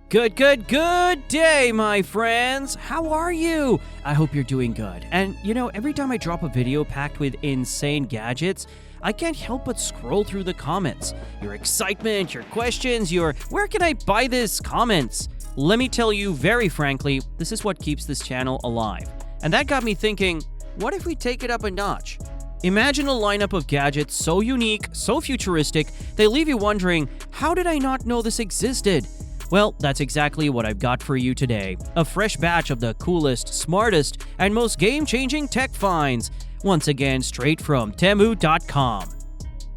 Good day, my friends. How are you? I hope you're doing good. And every time I drop a video packed with insane gadgets, I can't help but scroll through the comments. Your excitement, your questions, your "where can I buy this" comments. Let me tell you very frankly, this is what keeps this channel alive. And that got me thinking, what if we take it up a notch? Imagine a lineup of gadgets so unique, so futuristic, they leave you wondering, how did I not know this existed? Well, that's exactly what I've got for you today. A fresh batch of the coolest, smartest, and most game-changing tech finds. Once again, straight from Temu.com.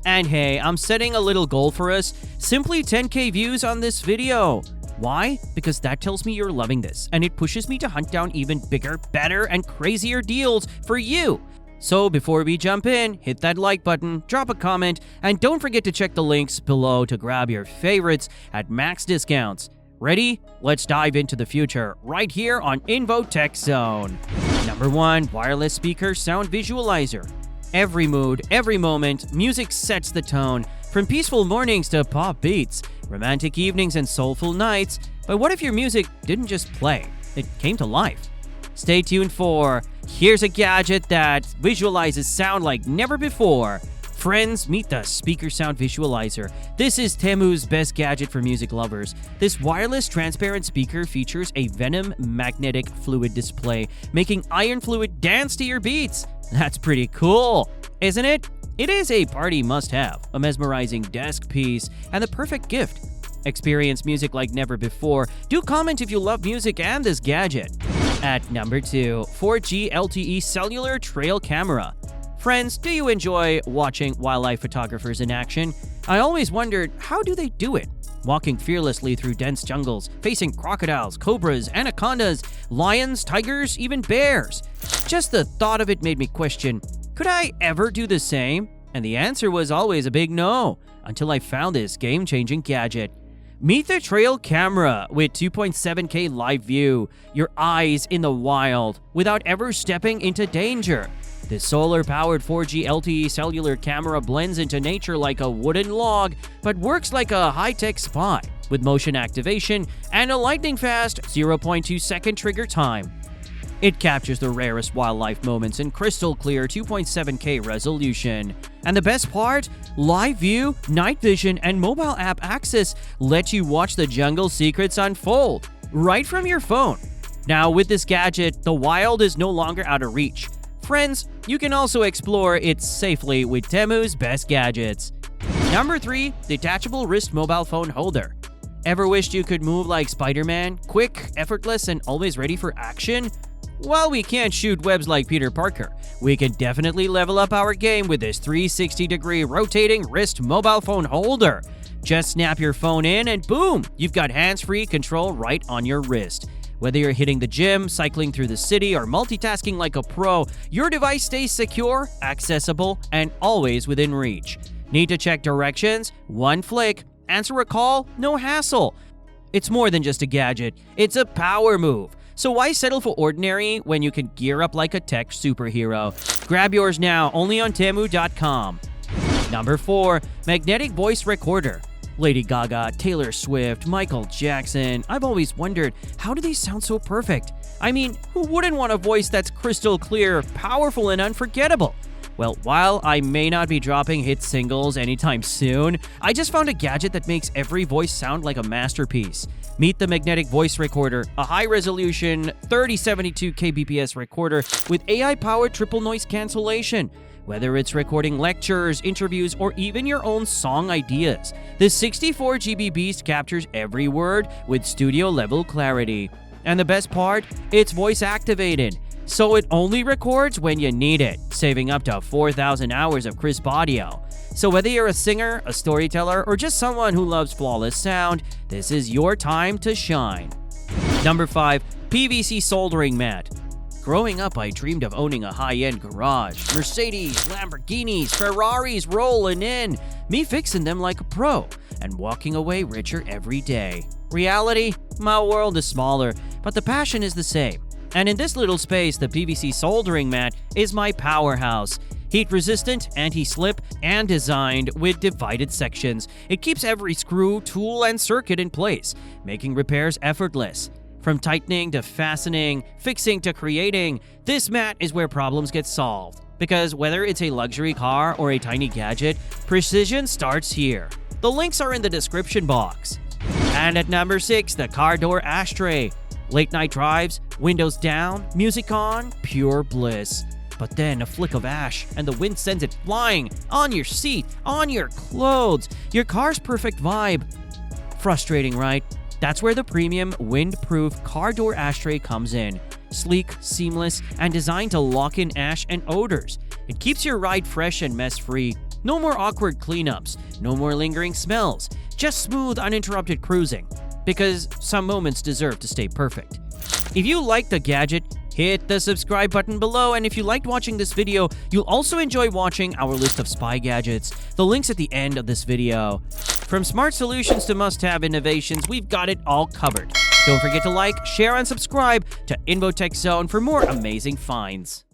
And hey, I'm setting a little goal for us. Simply 10K views on this video. Why? Because that tells me you're loving this, and it pushes me to hunt down even bigger, better, and crazier deals for you. So before we jump in, hit that like button, drop a comment, and don't forget to check the links below to grab your favorites at max discounts. Ready? Let's dive into the future right here on techzone. Number 1. Wireless speaker sound visualizer. Every mood, every moment, music sets the tone. From peaceful mornings to pop beats, romantic evenings and soulful nights. But what if your music didn't just play? It came to life. Stay tuned for here's a gadget that visualizes sound like never before. Friends, meet the Speaker Sound Visualizer. This is Temu's best gadget for music lovers. This wireless transparent speaker features a Venom magnetic fluid display, making iron fluid dance to your beats. That's pretty cool, isn't it? It is a party must-have, a mesmerizing desk piece, and the perfect gift. Experience music like never before. Do comment if you love music and this gadget. At number 2, 4G LTE Cellular Trail Camera. Friends, do you enjoy watching wildlife photographers in action? I always wondered, how do they do it? Walking fearlessly through dense jungles, facing crocodiles, cobras, anacondas, lions, tigers, even bears. Just the thought of it made me question, could I ever do the same? And the answer was always a big no, until I found this game-changing gadget. Meet the Trail Camera with 2.7K live view, your eyes in the wild, without ever stepping into danger. This solar-powered 4G LTE cellular camera blends into nature like a wooden log, but works like a high-tech spy, with motion activation and a lightning-fast 0.2-second trigger time. It captures the rarest wildlife moments in crystal-clear 2.7K resolution. And the best part? Live view, night vision, and mobile app access let you watch the jungle secrets unfold right from your phone. Now, with this gadget, the wild is no longer out of reach. Friends, you can also explore it safely with Temu's best gadgets. Number 3. Detachable Wrist Mobile Phone Holder. Ever wished you could move like Spider-Man? Quick, effortless, and always ready for action? While we can't shoot webs like Peter Parker, we can definitely level up our game with this 360-degree rotating wrist mobile phone holder. Just snap your phone in and boom, you've got hands-free control right on your wrist. Whether you're hitting the gym, cycling through the city, or multitasking like a pro, your device stays secure, accessible, and always within reach. Need to check directions? One flick. Answer a call? No hassle. It's more than just a gadget. It's a power move. So why settle for ordinary when you can gear up like a tech superhero? Grab yours now, only on Temu.com. Number 4. Magnetic Voice Recorder. Lady Gaga, Taylor Swift, Michael Jackson. I've always wondered, how do they sound so perfect? I mean, who wouldn't want a voice that's crystal clear, powerful, and unforgettable? Well, while I may not be dropping hit singles anytime soon, I just found a gadget that makes every voice sound like a masterpiece. Meet the Magnetic Voice Recorder, a high-resolution 3072 kbps recorder with AI-powered triple noise cancellation. Whether it's recording lectures, interviews, or even your own song ideas, this 64GB beast captures every word with studio-level clarity. And the best part? It's voice-activated, so it only records when you need it, saving up to 4,000 hours of crisp audio. So whether you're a singer, a storyteller, or just someone who loves flawless sound, this is your time to shine. Number 5. PVC Soldering Mat. Growing up, I dreamed of owning a high-end garage. Mercedes, Lamborghinis, Ferraris rolling in. Me fixing them like a pro and walking away richer every day. Reality? My world is smaller, but the passion is the same. And in this little space, the PVC Soldering Mat is my powerhouse. Heat-resistant, anti-slip, and designed with divided sections. It keeps every screw, tool, and circuit in place, making repairs effortless. From tightening to fastening, fixing to creating, this mat is where problems get solved. Because whether it's a luxury car or a tiny gadget, precision starts here. The links are in the description box. And at number 6, the car door ashtray. Late night drives, windows down, music on, pure bliss. But then a flick of ash and the wind sends it flying on your seat, on your clothes, your car's perfect vibe. Frustrating, right? That's where the premium wind-proof car door ashtray comes in. Sleek, seamless, and designed to lock in ash and odors. It keeps your ride fresh and mess-free. No more awkward cleanups, no more lingering smells, just smooth, uninterrupted cruising. Because some moments deserve to stay perfect. If you like the gadget, hit the subscribe button below, and if you liked watching this video, you'll also enjoy watching our list of spy gadgets. The link's at the end of this video. From smart solutions to must-have innovations, we've got it all covered. Don't forget to like, share, and subscribe to Invotech Zone for more amazing finds.